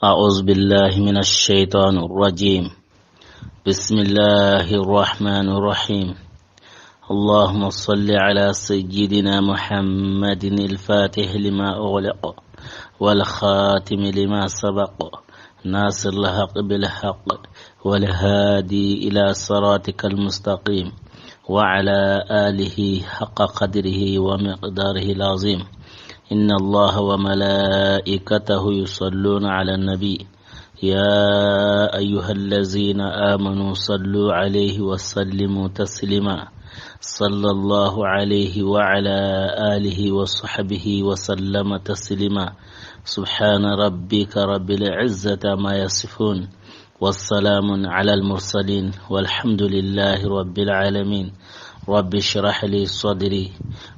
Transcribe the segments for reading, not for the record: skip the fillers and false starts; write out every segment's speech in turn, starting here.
أعوذ بالله من الشيطان الرجيم. بسم الله الرحمن الرحيم. اللهم صل على سيدنا محمد الفاتح لما أغلق والخاتم لما سبق ناصر الحق بالحق والهادي إلى صراطك المستقيم وعلى آله حق قدره ومقداره العظيم. إن الله وملائكته يصلون على النبي يا أيها الذين آمنوا صلوا عليه وسلموا تسليما. صلى الله عليه وعلى آله وصحبه وسلم تسليما. سبحان ربك رب العزة ما يصفون والسلام على المرسلين والحمد لله رب العالمين. رب اشرح لي صدري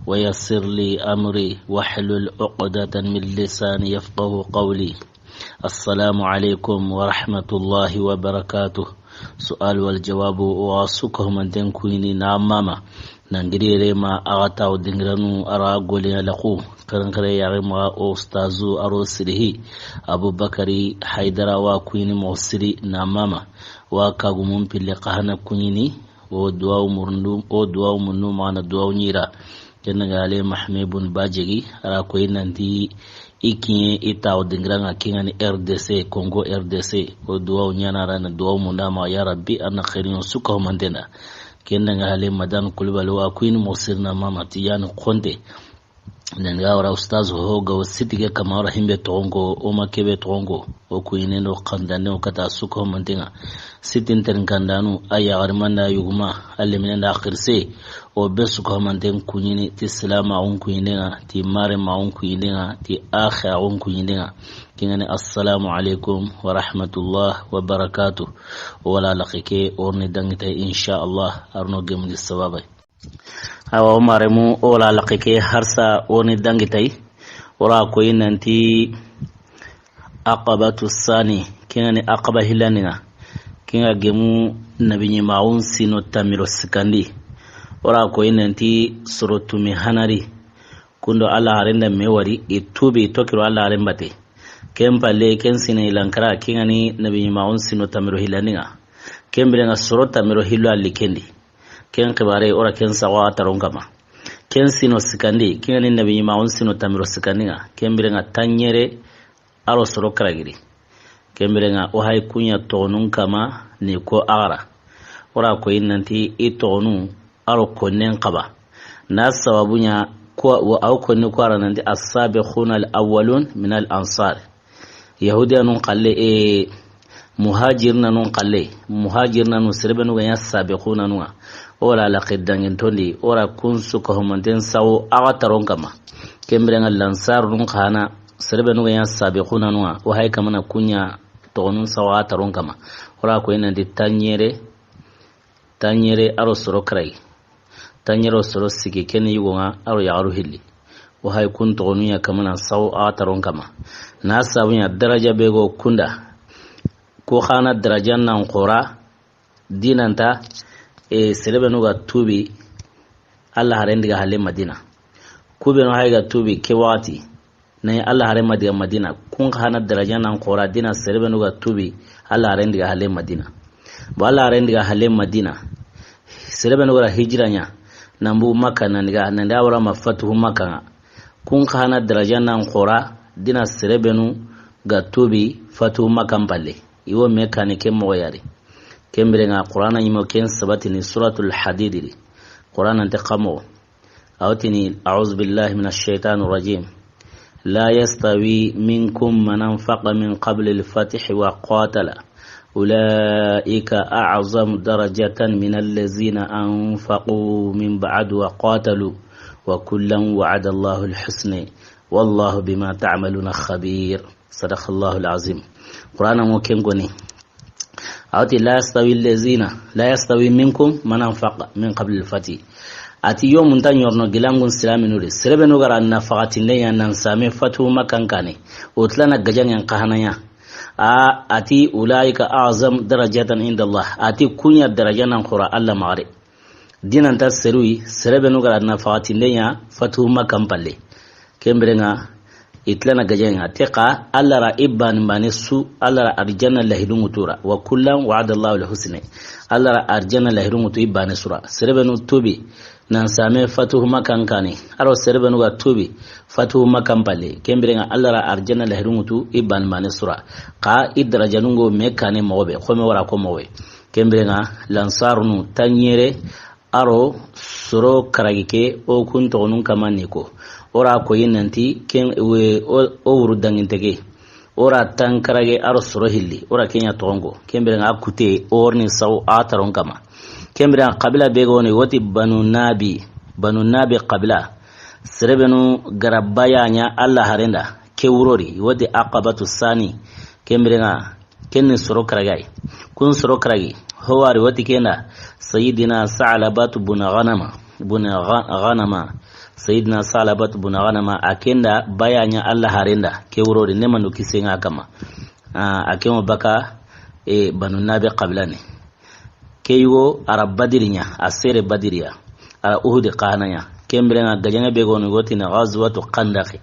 ويسر لي أمري واحلل عقدة من لساني يفقه قولي. السلام عليكم ورحمة الله وبركاته. سؤال والجواب واسكه من تنكويني ناماما نانجري ما أغتا ودنغرانو أراغولي لقو كرنكري يغيما أستاذو أروسره أبو بكري حيدر وكويني موسري ناماما وكاغمون بلقهنا كويني ودواو منو معنا دواو نيرا كنا عليه محمد بن باجي را كوي نانتي ikinye ita odingranga kingani RDC Congo RDC ودواو نيانا رانا دواو مناما يا ربي أنا خيرين سكه مندنا كنا عليه مدان كلبلوا كوين موسرنا ماما تيان كونتي ننغاورا أستاذ هوغا وسيتيجا كما رحيم بتونغو وما كبي تونغو وكوينينو قندانو كتا سوكو منتينا سيتين ترنكاندانو أيا غرمانا يغما اللي من الآخر سي وبسوكو منتين كوينيني تي سلام عون كوينينا تي مارم عون كوينينا تي آخر عون كوينينا كيناني السلام عليكم ورحمة الله وبركاته ولا لقيكي ورني دنگتي إن شاء الله أرنو جمد السبابي awa maremu ola laqike harsa woni dangitay wara ko yinanti aqabatu sani kinani aqaba hilanina kinga gemu nabinyi maun sino tamiro sikandi wara ko yinanti surutu mi hanari kundo ala harenda mewari itubi tokiro ala harembate kempale kensina ilankara kingani nabinyi maun sino tamiro hilanina kembere nga surota miro hilu alikendi ken kibare ora ken sawa taronkama ken sino sikandi ken nabi ma on sino tamiro sikandinga ken birenga tanyere aro soro karagiri ken birenga o hay kunya tonun kama ni ko ara ora ko innanti itonu aro konnen qaba na sababunya ko au konni ko ara nanti as-sabiquna al-awwalun min al-ansar yahudiyanun qalle muhajirna nun qalle muhajirna nun sirbanu ga sabiquna nun ora la qidangin tondi ora kunsu ko manten saw awataron kama kembre ngal lansar nun khana sirbanu ga sabiquna nun wa hay kamana kunya tonun saw awataron kama ora ko ina di tanyere aro soro krai tanyero soro sigi ken yugo aro ya aro hilli wa hay kun tonuya kamana saw awataron kama na sabunya daraja bego kunda ko khana darajan nan qura dinanta selebenu ga tubi Allah harendiga halle Madina kubenu hayga tubi ke wati nay Allah hare madiga Madina kun khana darajan nan qura dina selebenu ga tubi Allah harendiga halle Madina bo Allah harendiga halle Madina selebenu ga hijranya nambu Makka naniga nanda wala mafatuhu Makka kun khana darajan nan qura dina selebenu ga tubi fatu Makka balle iwo mekanike moyari kembirenga qur'ana yimo ken sabatini suratul hadid qur'ana antaqamo awtini a'udhu billahi minash shaitanir rajim la yastawi minkum man anfaqa min qabli al-fath wa qatala ulaika a'zam darajatan min allazina anfaqu min ba'd wa qatalu wa kullan wa'ada Allahu al-husna wallahu bima ta'maluna khabir. Sadaqallahu al-azim. Qur'ana mo kengoni awti la yastawi minkum man anfaqa min qabl al-fati ati yom tanyorno gilangun silaminure serebenu gara nafaqati ne nan same fatu makankane utlana gajan yan qahanaya ati ulaika a'zam darajatan inda Allah ati kunya darajanan qura Allah mare dinan tasirui serebenu gara nafaqati ne ya fatu makampalle kembrenga itlana gajenga teqa allara ibban bane su allara arjanna lahidun tura wa kullan wa'ada Allahu al-husna allara arjanna lahidun tu ibane sura serebenu tubi nan same fatuhu makan kane aro serebenu ga tubi fatuhu makan pale kembirenga allara arjanna lahidun tu ibban bane sura ka idrajanungo mekane mobe khome wara ko mowe kembirenga lansarnu tanyere aro soro karagike o kunto nun kamane ko ora ko yinanti ken o wuru dangintege ora tankarage aro soro hilli ora kenya tongo kembirenga akute orni saw ataron kama kembirenga qabila begoni wati banu nabi qabila serebenu garabayanya alla harenda kewurori wati aqabatu sani kembirenga ken soro karagay kun soro karagi howari wati kenda sayyidina sa'labat bun ghanama sayyidina salabat bun ghanama akenda bayanya Allah harenda kewrori nemanu kisenga kama akemo baka banu nabi qablani keyugo arab badirinya asere badiriya ara uhud qanaya kembrenga gajanga begonu gotina ghazwatu qandaqi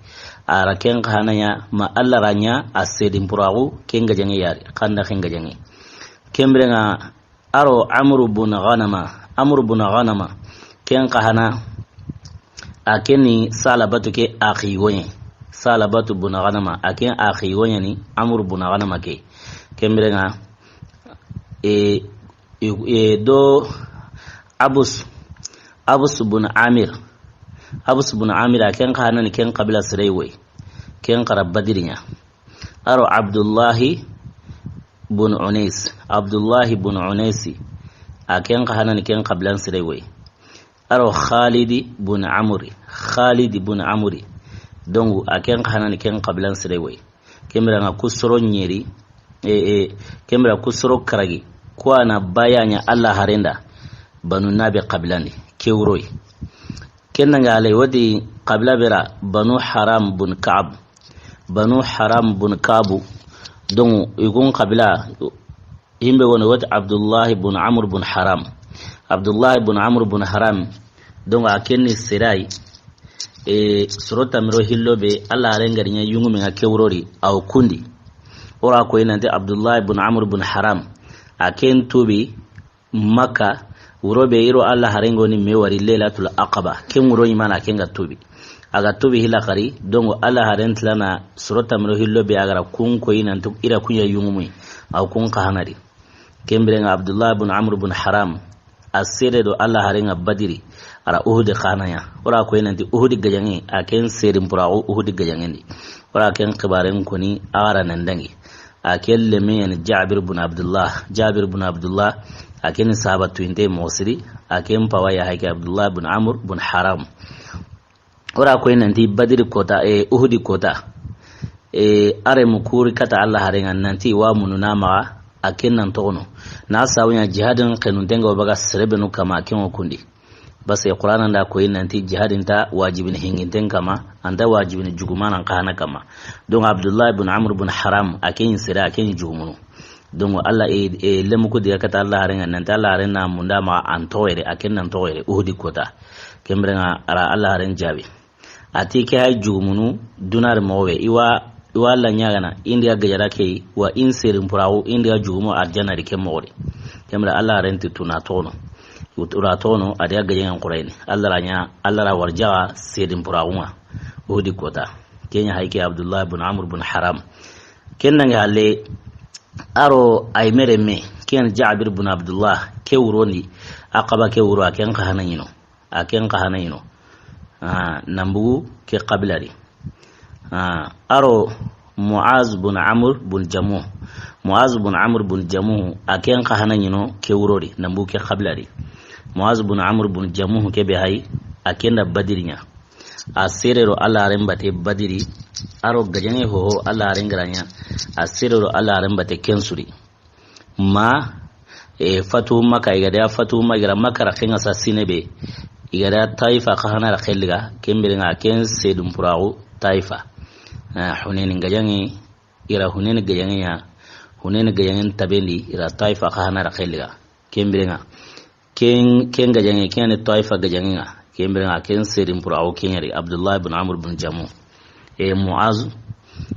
ara ken qanaya ma Allah ranya asedin puragu ken gajanga yari qandaqi gajanga kembrenga aro amru bun ghanama ken qahana akeni salabatu ke akhiyoye salabatu bun ghanama aken akhiyoye ni amru bun ghanama ke kembrenga do abus bun amir aken qahana ni ken qabila siraywe ken qarab badirinya aro abdullahi bun unais aken qahana ni ken qablan siraywe aro khalid bun amri dongu aken qahana ni ken qablan siraywe kemra nga kusoro nyeri kemra kusoro karagi kwana bayanya Allah harenda banu nabi qablani kewroy kenna ngale wadi qabla bera banu haram bun ka'b dongu igun qabla himbe woni wati abdullah ibn amr ibn haram dongo akenni sirai surota miro hillobe alla rengarinya yungu menga kewrori aw kundi ora ko inante abdullah ibn amr ibn haram aken tubi makka urobe iro alla harengo ni mewari lailatul aqaba ken wuro imana kenga tubi aga tubi hilakari dongo alla harentlana surota miro hillobe agara kun ko inante ira kunya yungu mu aw kun kahanari kembrenga abdullah ibn amr ibn haram asere do Allah harenga badiri ara uhud khanaya ora ko enanti uhud gajangi aken serim pura uhud gajangi ora ken qibaren koni ara nandangi akel lemen jabir ibn abdullah aken sahabatu inte mosiri aken pawaya hayke abdullah ibn amr ibn haram ora ko enanti badiri kota uhud kota are mukuri kata Allah harenga nanti wa mununa ma aken nan tono na sawnya jihadin kanun denga baga serebenu kama aken okundi bas qur'anan da ko nanti jihadin ta wajibin hinginten kama anda wajibin jugumanan kana kama don abdullah ibn amr ibn haram aken sira aken jugumunu don Allah lemuko diga kata Allah harenga nan ta Allah harenna munda ma antoyre aken nan toyre uhudi kota kembrenga ara Allah haren jabi ati ke hay jugumunu dunar mowe iwa la nyagana india gajara ke wa insirin purawo india jugumo arjana rike mori kemra Allah renti tuna tono adiya gajen quraini Allah ra warjawa sedin purawuma odi kota kenya haike abdullah ibn amr ibn haram kenna ngale aro ay mere me ken jabir ibn abdullah ke wuroni aqaba ke wuro aken kahana yino nambu ke qabilari aro muaz bin amr bin jamuh aken kahana yino ke wurori nambu ke qabilari muaz bin amr bin jamuh ke be hay akenda badirinya asirero Allah rembate badiri aro gajane ho Allah rengranya asirero Allah rembate kensuri ma fatu maka igada fatu magira makara kenga sasine be igada taifa kahana la khelga kembelinga ken sedum purawo taifa hunen gajane ira hunen gajane ya hunen gajane tabendi ira taifa kahana la khelga kembelinga ken gajane ken taifa gajane kembelinga ken sedum purawo kenyari abdullah ibn amr ibn jamu muaz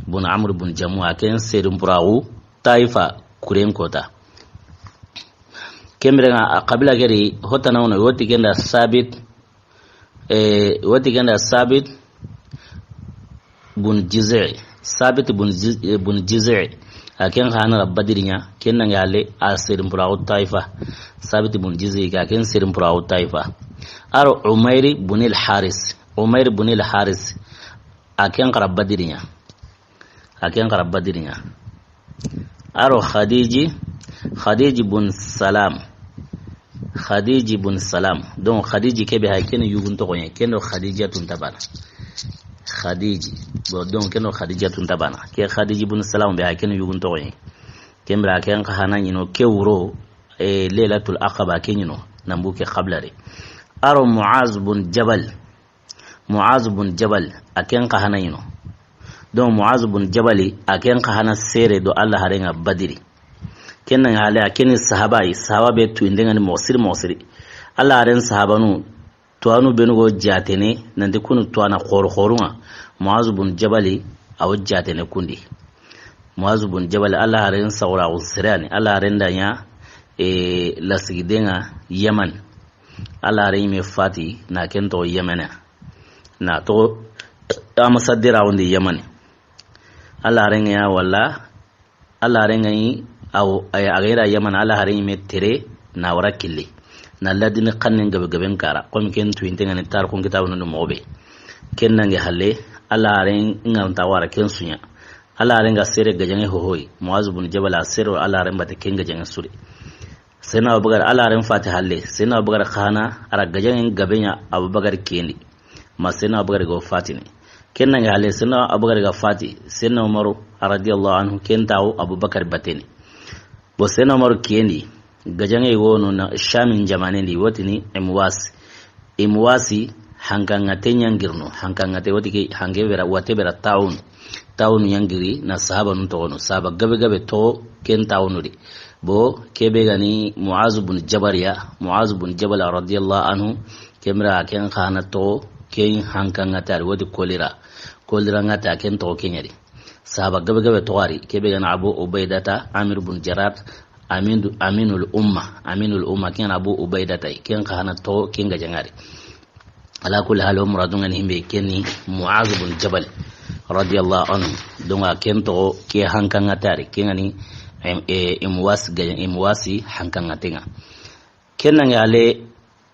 bun amr bun jamu aken serin burawu taifa kuren kota kemrenga qabila gari hotana wono woti genda sabit bun jiz'i sabit bun jiz'i aken khana badirinya kenna ngale asirin burawu taifa sabit bun jiz'i aken sirin burawu taifa aro umairi bun al haris aken qarab badirinya aro khadiji bun salam don khadiji kebe haken yugun to koyen kendo khadijatun tabana khadiji bo don kendo khadijatun tabana ke khadiji bun salam be haken yugun to koyen kembra ken khana nyino kewro lailatul aqaba kenyino nambuke qablare aro muaz bun jabal aken khana nyino don muaz bun jabali aken khana sere do Allah harenga badiri kenan hale aken sahaba be tu indengani mosiri Allah haren sahabanu tuanu benugo jatene nande kunu tuana khorunga muaz bun jabali aw jatene kundi muaz bun jabali Allah haren sawra usrani Allah haren danya lasigidenga Yaman Allah haren me fati na kento Yamana na to amasadira wonde Yaman Allah haren ya walla Allah haren yi aw ay agaira Yaman Allah haren me tere na warakille na ladini qannen gaben kara kom ken tu intenga ne tar kon kitabu no mobe ken nange halle Allah haren ngam tawara ken sunya Allah haren ga sere gajange hohoi muaz bun jabal asero Allah haren bata ken gajange sure sena abugar Allah haren fati halle sena abugar khana ara gajange gabenya abugar kendi ma sena abugar go fatine ken nange halle sena abugar ga fati sena umaru radiyallahu anhu ken tawo abubakar batene bo sena umaru kendi gajange wono na shamin jamane ndi wotini imwasi hankangate nyangirno hankangate wotike hangebera watebera taun nyangiri na sahaba nun to no sahaba gabe to ken taunuri bo kebe gani muaz bun jabal radiyallahu anhu kemra ken khana to ken hankangate wodi kolira ngata ken to kenyari sahaba gabe to wari kebe gani abu ubaidata amir bun jarar aminul umma ken abu ubaidata ken khana to ken gajangari ala kulli hal muradun an himbe kenni muaz bin jabal radiyallahu anhu donga kento ke hankanga tare kengani imwasi hankanga tenga kenan yale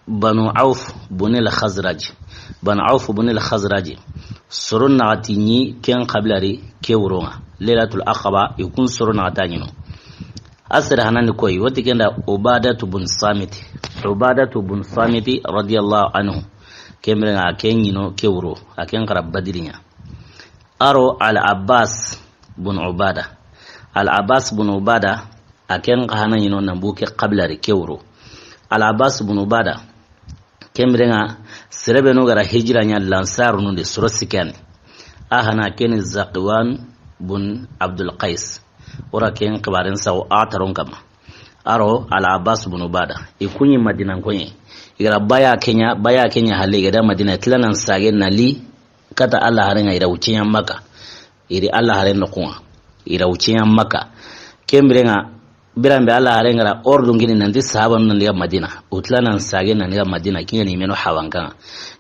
banu auf bin al khazraj surun natini ken qablari ke wuronga lailatul aqaba ikun surun natanyino asra hanan koy wati kenda ubadatu bin samit radiyallahu anhu kemrenga kenyino kewro aken qarab badirinya aro al-abbas bun ubada aken qahana yino nambuke qablari kewro al-abbas bun ubada kemrenga serebe no gara hijra nya lansar no de surasikan ahana ken zaqwan bun abdul qais ora ken qibaren saw ataron kama aro al-abbas bun ubada ikunyi madina konye igara baya kenya halle gada madina tilanan sage nali kata Allah harin ira wuciyan maka iri Allah harin no kuma ira wuciyan maka kembrenga birambe Allah harin gara ordun gini nan dis sahaban nan liga madina utlanan sage nan liga madina kinya ni meno hawanka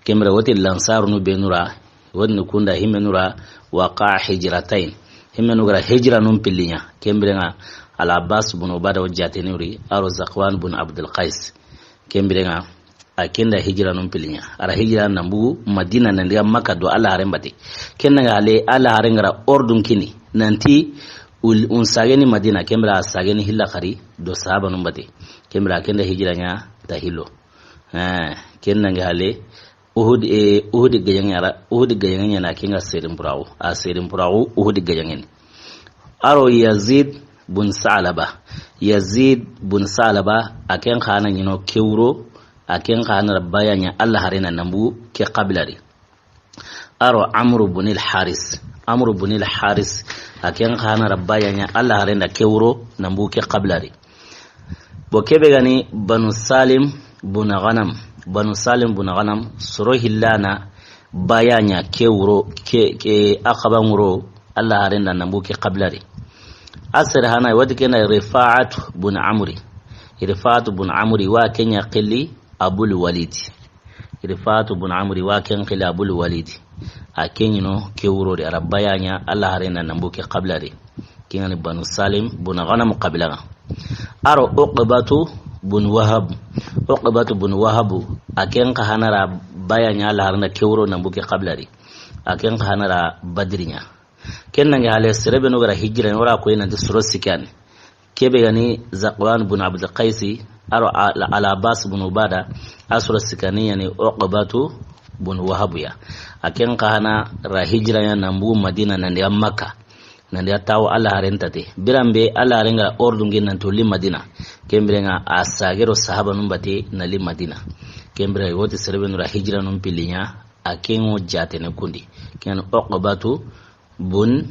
kembre wotil lansar no benura wonni kunda himenura waqa hijratain himenu gara hijra num pillinya kembrenga al abbas bun ubada wajjatenuri aro zaqwan bun abdul qais kembrenga akenda hijra num pilinya ara hijra nambu madina nan liga makka do Allah haren bate kenna ngale Allah haren gara ordun kini nanti un sageni madina kembra sageni hilla khari do sahaba num bate kembra kenda hijra nya tahilo kenna ngale uhud gayanga na kinga serin burawo uhud gayanga aro yazid bun salaba aken khana nyino kewro aken khana bayanya Allah harina nambu ke qablari aro amr ibn al haris aken khana bayanya Allah harina kewro nambu ke qablari bo kebe gani banu salim bun ghanam suro hillana bayanya kewro ke akaban wuro Allah harenda nambuke qablari asir hana wadi kena Rifa'at bun Amri wa kenya qili Abul Walid Rifa'at bun Amri wa kenya qili Abul Walid akenyino kewurori arabayanya Allah harenda nambuke qablari kingani Banu Salim bun Ghanam qablaga aro Uqbatu bun Wahab aken ka hanara bayanya Allah harenda kewuro nambuke qablari aken ka hanara badrinya kenna ngi hale serebe no gara hijra wala ko ina disro sikan kebe gani Zaqwan bun Abdul Qaisi aro al-Abbas bun Ubada asro sikani yani Uqbatu bun Wahab ya aken ka hana ra hijra ya nambu Madina nan ya Makka nan ya tawo Allah harenta te birambe Allah renga ordu ngin nan to li Madina kembrenga asagero sahaba num bate na li Madina kembre woti serebe no ra hijra num pilinya aken o jatene kundi ken Uqbatu bun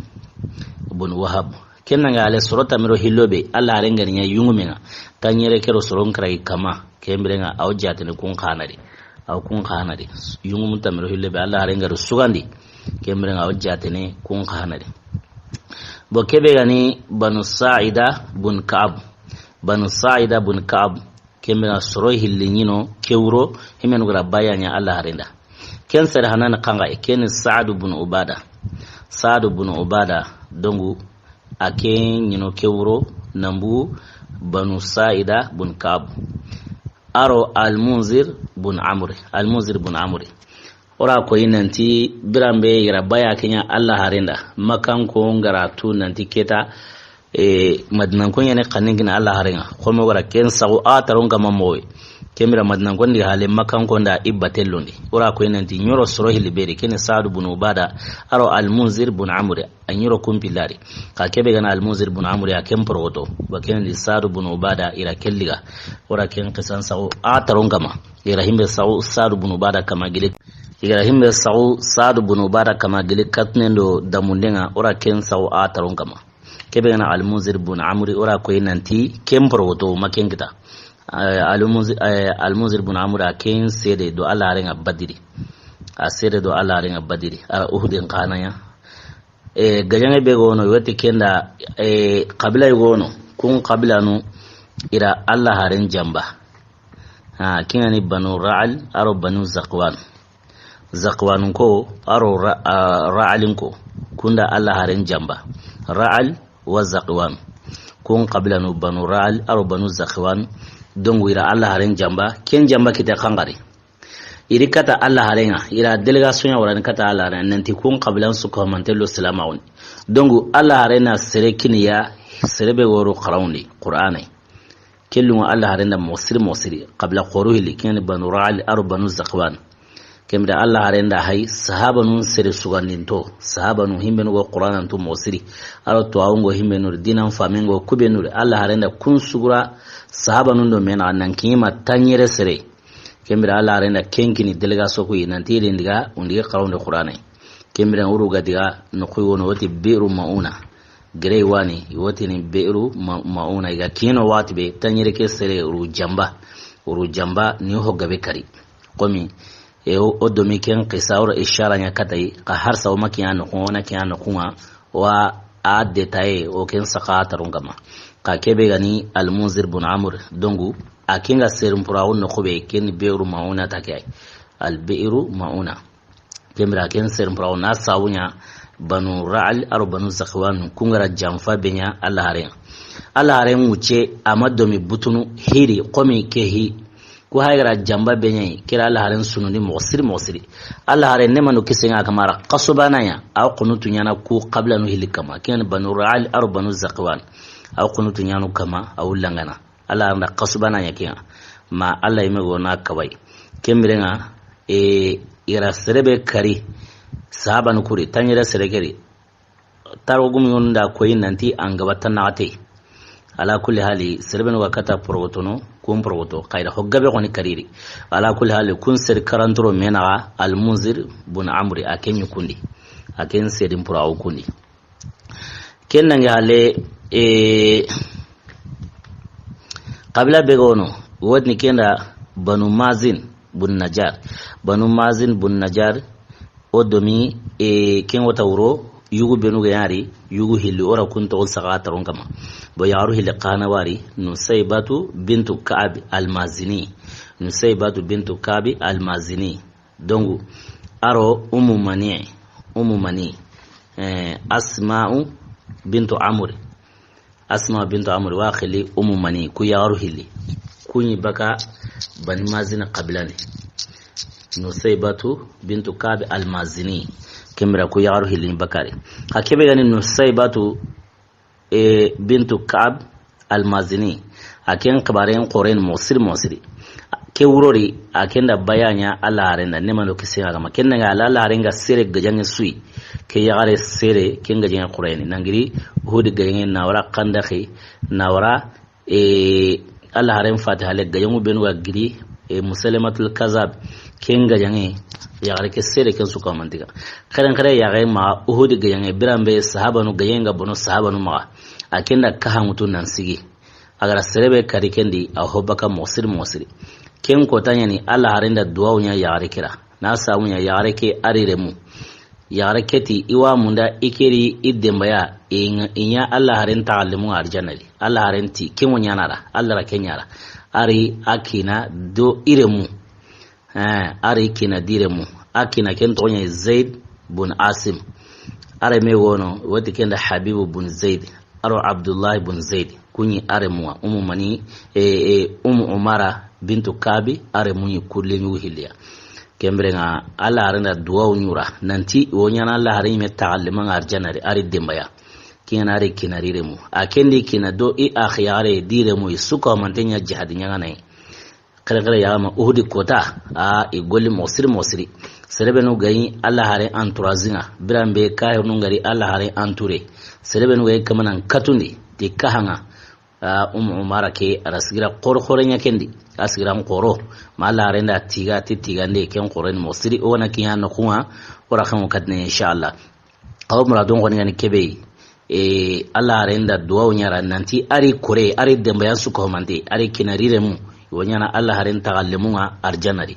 Wahab kenna ngale surata miro hilobe Allah renga nya yungumenga tanyere kero soron krai kama kembrenga awjate ne kun khanari yungum tamiro hilobe Allah renga sugandi kembrenga awjate ne kun khanari bo kebe gani Banu Sa'ida bun Ka'ab kembrenga soro hillinyino kewro himen gura bayanya Allah renda ken sar hanana kanga ken Sa'd bun Ubada dongu aken nyino kewro nambu Banu Sa'ida bun Ka'ab aro Al-Munzir bun Amri ora ko yinanti birambe yara baya kenya Allah harenda makan ko ngaratu nanti keta madnan ko yene kaningina Allah harenga ko mo wara ken sago ataron kama moy kemira madnan ko ndi hale makan ko nda ibatellondi ora ko yinanti nyoro soro hiliberi ken Sa'd bun Ubada aro Al-Munzir bun Amri anyoro kumpilari ka kebe gana Al-Munzir bun Amri akem proto baken li Sa'd bun Ubada ira kelliga ora ken kisan sago ataron kama ira himbe sago Sa'd bun Ubada kama gile igara himbe sago Sa'd bun Ubada kama gile katnendo damundenga ora ken sago ataron kama kebe gana Al-Munzir bun Amri ora ko yinanti kem proto maken kita Al-Munzir bun Amri aken sede do Allah renga badiri ara uhudin kanaya gajange be gono yote kenda kabila gono kun kabila nu ira Allah haren jamba kinani Banu Ra'al aro Banu Zaqwan ko aro Ra'alin ko kunda Allah haren jamba Ra'al wa Zaqwan kun kabila nu Banu Ra'al aro Banu Zaqwan dongu ira Allah haren jamba ken jamba kita kangari iri kata Allah harenga ira delegation ya warani kata Allah harenga nanti kun kabilan su ko mantello salamaun dongu Allah harena sere kiniya serebe woro qarawni qur'ani kellu Allah harena mosiri qabla quruhi likin Banu Ra'al ar Banu Zaqwan kemda Allah harenda hay sahaba nun sere sugandinto sahaba nun himbe no qur'anan to mosiri aro to awongo himbe no dinan famengo kubenure Allah harenda kun sugura sahaba nun do mena nan kima tanyere sere kembira Allah renda kenkini delegation ko yinanti rendiga undiga qarawne qur'ani kembira uruga diga no ko wono wati bi'ru mauna gere wani wati ni bi'ru mauna iga kino wati be tanyere ke sere uru jamba ni hogabe kari komi o domi ken qisawra ishara nya katai ka har saw makiya no kona kiya no kuma wa a detail o ken sakata rungama ka kebe gani Al-Munzir bun Amr dongu akinga serum purawun no khobe ken beeru mauna takai al-bi'ru mauna kemra ken serum purawun na sawunya Banu Ra'al ar Banu Zaqwan kungara jamfa benya Allah haren wuce amadomi butunu hiri qomi kehi ko hayra jamba benya kira Allah haren sununi mosiri Allah haren ne manu kisenga kamara qasubana ya aw qunutu nyana ku qabla no hilikama ken Banu Ra'al ar Banu Zaqwan aw qunutu nyanu kama aw langana Allah anda qasbana yakiya ma Allah yime gona kawai kemirenga ira serebe kari sahaba nukuri tanyira serekeri tarogum yonda koyin nanti angabatan naate ala kulli hali serebe no wakata protono kun proto kaida hoggabe goni kariri ala kulli hali kun ser karantro mena Al-Munzir bun Amri akenyu kundi aken sedim purawo kundi kenna ngale qabla begono wodni kenda Banu Mazin bun Najar odomi ken wata wuro yugu benu yari yugu hilli ora kunto sagataron kama bo yaru hilli qana wari Nusaybatu bintu Ka'b al-Mazini Nusaybatu bintu Ka'b al-Mazini donc aro ummu mani Asma'u bintu Amr wa khili ummu mani ku yaru hilli kunyi baka bani mazina qablani Nusaybatu bintu Ka'b al-Mazini kemra ku yaru hilin bakari hakebe gani Nusaybatu bintu Ka'b al-Mazini aken kabaren qoren mosiri ke wurori akenda bayanya Allah harenda nemano kisenga kama kenna ga Allah harenga sere gajange sui ke yagare sere kenga jenge qur'ani nangiri hudi gajange nawara qandakhi nawara Allah haren fatiha le gajangu benu wa giri Musailamatul Kazzab kenga jange yagare ke sere ken suka mantiga kare yagare ma uhudi gajange birambe sahabanu gajenga bono sahabanu ma akenda kahangutu nansigi agara serebe karikendi ahobaka mosiri ken kotanya ni Allah harenda duwa nya yagare kira na samu nya yagare ke ariremu yagare keti iwa munda ikeri iddembaya inya Allah haren ta'allimu arjanali Allah harenti ken wonya nara Allah ra kenyara ari akina do iremu ari kina diremu akina ken tonya Zaid bun Asim are me wono wati kenda Habibu bun Zaid aro Abdullah bun Zaid kunyi aremu ummu mani ummu Umara bintu Kabi are munyi kulle nyu hilya kembrenga Allah arenda duwa nyura nanti wonyana Allah harin me ta'alliman arjanari ari dembaya kinare kinariremu akendi kinado akhyare diremu isuka mantenya jihadinya ngane kare ya ma uhudi kota igoli mosiri serebenu gayi Allah hare anturazinga birambe kayo nungari Allah hare anture serebenu gayi kamanan katundi di kahanga Umara ke arasigira qorenya kendi asigira qoro mala renda tiga nde ken qoren mosiri ona kiya no kuma ora kan kadne inshallah aw muradon goni ngani kebe Allah renda duwa nyara nanti ari kore ari demba yasu ko mande ari kinarire mu wonyana Allah haren tagallemunga arjanari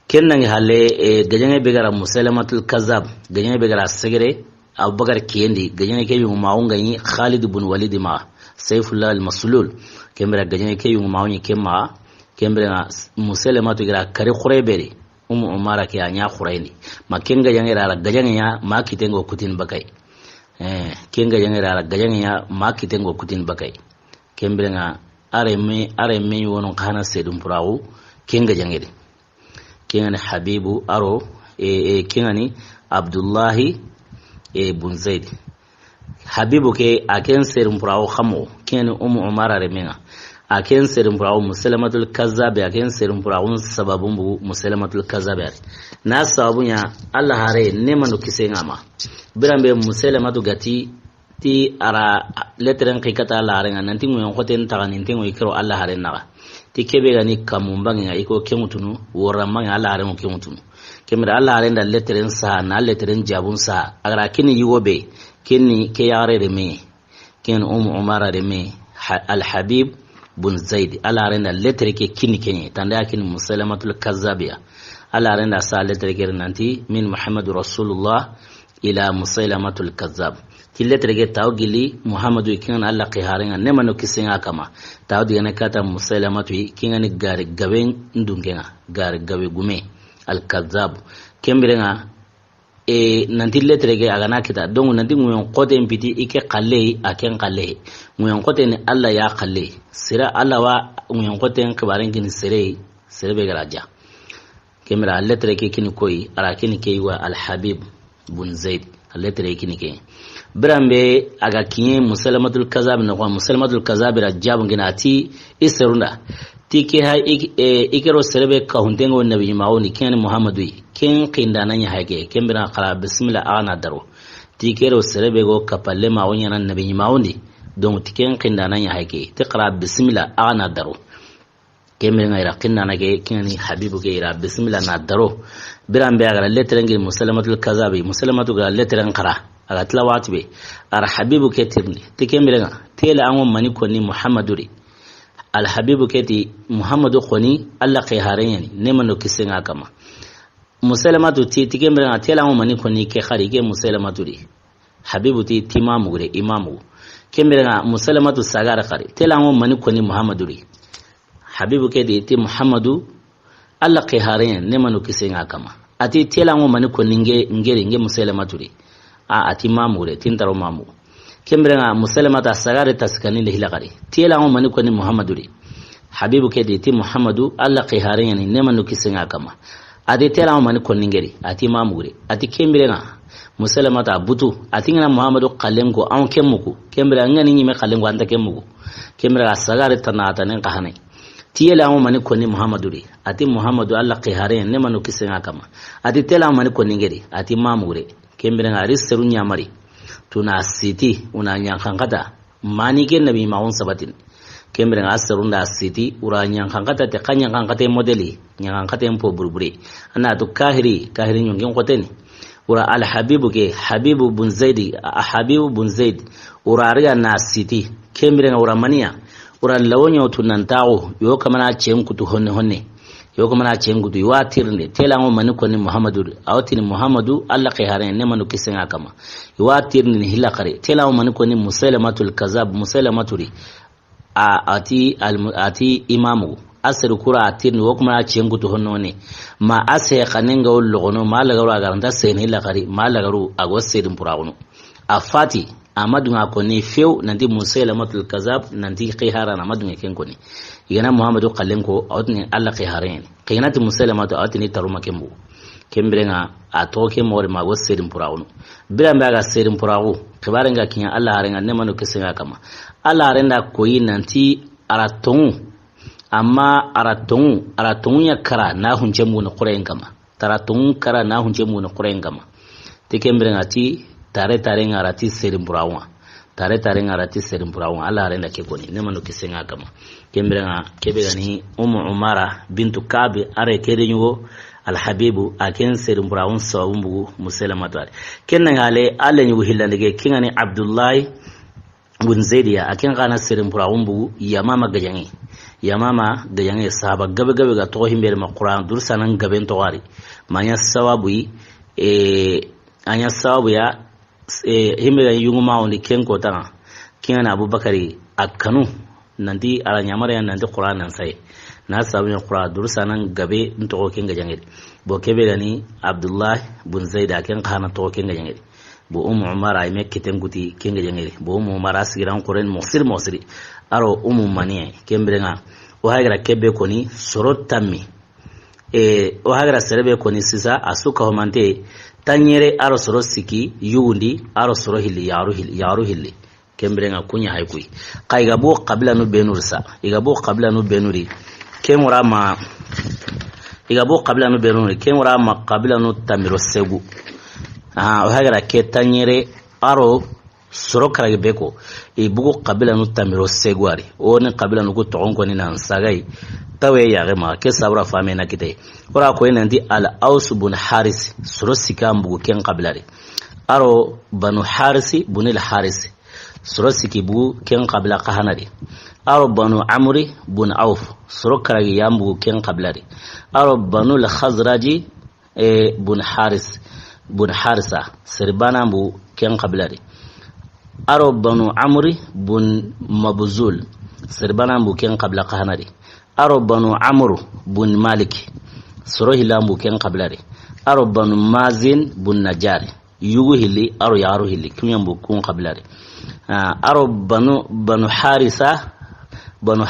kennan halle gajange begara Musailamatul Kazzab gajange begara segere Abubakar kiyendi gajange ke mu maunga yi Khalid ibn Walid ma Saifullah al-Maslul kembra gajange ke mu maunyi kemma kembra Musailamatu gira kare khurebere Umara ke anya khurayni makenga gajange ra gajange ya ma kitengo kutin bakai kenga gajange ra gajange ya ma kitengo kutin bakai kembra are me wono kana sedum purawo kenga jangede kengani Habibu aro kengani Abdullahi bun Zaid Habibu ke aken serum purawo khamo kengani Umara remenga aken serum purawo Musailamatul Kazzab aken serum purawo sababun bu Musailamatul Kazzab na sababunya Allah hare nemanu kisenga ma birambe Musailamatu gati ti ara letren kikata la harenga nanti nguyon khoten tagani ntengo ikro Allah hare naga ti kebe gani kamumbangi iko kemutunu woramanga Allah hare mo kemutunu kemira Allah hare nda letren sa na letren jabun sa agara kini yugobe kini ke yare reme ken Umara reme al-Habib bun Zaid Allah hare nda letre ke kini kenye tanda kini Musailamatul Kazzabiya Allah hare nda sa letre ke nanti min Muhammadur Rasulullah ila Musailamatul Kazzab tiletrege tawgili Muhammadu ikin Allah qiharinga nemano kisinga kama tawdi gane kata Musailamatu kingani gari gawen ndungenga gari gawe gume al-Kazzab kembirenga nanti letrege agana kita donc nanti nguyon qote mpiti ike qalle aken qalle nguyon qote ni Allah ya qalle sira Allah wa nguyon qote ngbarin kin sere be garaja kemira letrege kini koyi ara kini keiwa al-Habib bun Zaid letrege kini ke birambe aga kinye Musailamatul Kazzab na kwa Musailamatul Kazzab ra jabu ginati iserunda tike ha ikero serebe ka hundengo nabi mauni ken Muhammadu ken qindana nya hage kembira qala bismillah ana daro tikero serebe go kapalle mauni nan nabi mauni donc tiken qindana nya hage tiqra bismillah ana daro kembira ngira qindana ge keni Habibu ge ira bismillah na daro birambe aga letrengi Musailamatul Kazzab Musailamatu ga letren qara aga tlawat be ar Habibu ketirni tikemirenga tela anwo mani konni Muhammaduri al Habibu keti Muhammadu khoni Allah qiharani nemano kisenga kama Musailamatu tikemirenga tela anwo mani konni ke khari ke Musailamaturi habibu ti timamu gure imamu kembere nga musalamatu sagara khari telango mani koni muhammadu ri habibu ke de ti muhammadu alla qiharen ne manu kisenga kama ati telango mani koni nge musalamatu ri ati mamu gure tintaro mamu kembere nga musalamata sagara taskani le hilakari telango mani koni muhammadu ri habibu ke de ti muhammadu alla qiharen ne manu kisenga kama ati telango mani koni ngeri ati mamu gure ati kembere nga musalamata butu atingana muhammadu qalengo an kemuku kembra ngani nyime qalengo anta kemuku kembra sagare tanata nen qahanai tiyela mo mani konni muhammadu ri ati muhammadu alla qihare ne manu kisenga kama ati tela mani konni ngeri ati mamure kembra ngari seru nyamari tuna siti una nyankangata mani ke nabi maun sabatin kembra ngaseru nda siti ura nyankangata te kanyangangata modeli nyankangata empo burburi ana to kahiri nyongin koteni ura al habibu ke habibu bun zaid ura riga na siti kembere na ura mania ura lawonyo tunantao yo kamana chenkutu honne yo kamana chenkutu yuatirne telango maniko ni muhammadu awtini muhammadu alla qihare ne manu kisenga kama yuatirne hilakare telango maniko ni musailamatul kazab musailamaturi ati imamu asiru kura atirni wokuma chengutu honone ma ase kanenga ullogono ma lagaru agaranta sene lagari ma lagaru agossedin puragono afati amadunga koni few nanti musailamatul kazab nanti qihara na madunga kenkoni igana muhammadu qallenko awtni alla qiharen qinati musailamatu awtni taruma kembu kembrenga atoke more ma gossedin puragono birambe aga sedin purago kibarenga kinya alla harenga nemanu kesenga kama alla harenda koyi nanti aratongu amma aratongu ya kara na hunje mu na qurayn kama taratongu kara na hunje mu na qurayn kama tikembere ngati tare ngarati serim burawa ala renda ke koni ne manu kisenga kama kembere nga kebe gani umara bintu kabi are kede nyugo al habibu aken serim burawun sawumbu musalamatu kenna ngale alle nyugo hillandege kingani abdullahi bun zaidiya aken kana serim burawun bu yamama gajange sahaba gabe ga to himbe ma qur'an dur sanan gaben to wari manya sawabu anya sawabu ya himbe ga yunguma on ken ko tan kin abubakari akanu nanti ala nyamara nanti qur'an nan sai na sabu qur'an dur sanan gabe to ken gajange bo kebe gani abdullah bun zaid aken kana to ken gajange bo umar ay mekketen guti ken gajange bo umar asiran qur'an musiri aro mani kembrenga o hagra kebe koni sorot tammi o hagra serebe koni sisa asuka homante tanyere aro soro siki yundi aro soro hilli yaru hilli kembrenga kunya haykui kaiga bo qabla no benursa iga bo qabla no benuri kemura ma qabla no tamiro segu o hagra ke tanyere aro soro karage beko bugu qabila no tamiro segwari oni qabila no ko tonko ni nan sagai tawe ya ma ke sabra fame na kite ora ko ina ndi al aus bun haris soro sikam bugu ken qabilari aro banu harisi bunil haris soro sikibu ken qabila qahanari aro banu amri bun auf soro karage yambu ken qabilari aro banu al khazraji bun harisa sirbana bu ken qabilari aro banu amri bun mabzul sirbana bu ken qabla qahanari aro banu amru bun malik soro hilambu ken qablari aro banu mazin bun najari yugu hili aro yaru hili kunyambu kun qablari aro banu harisa bun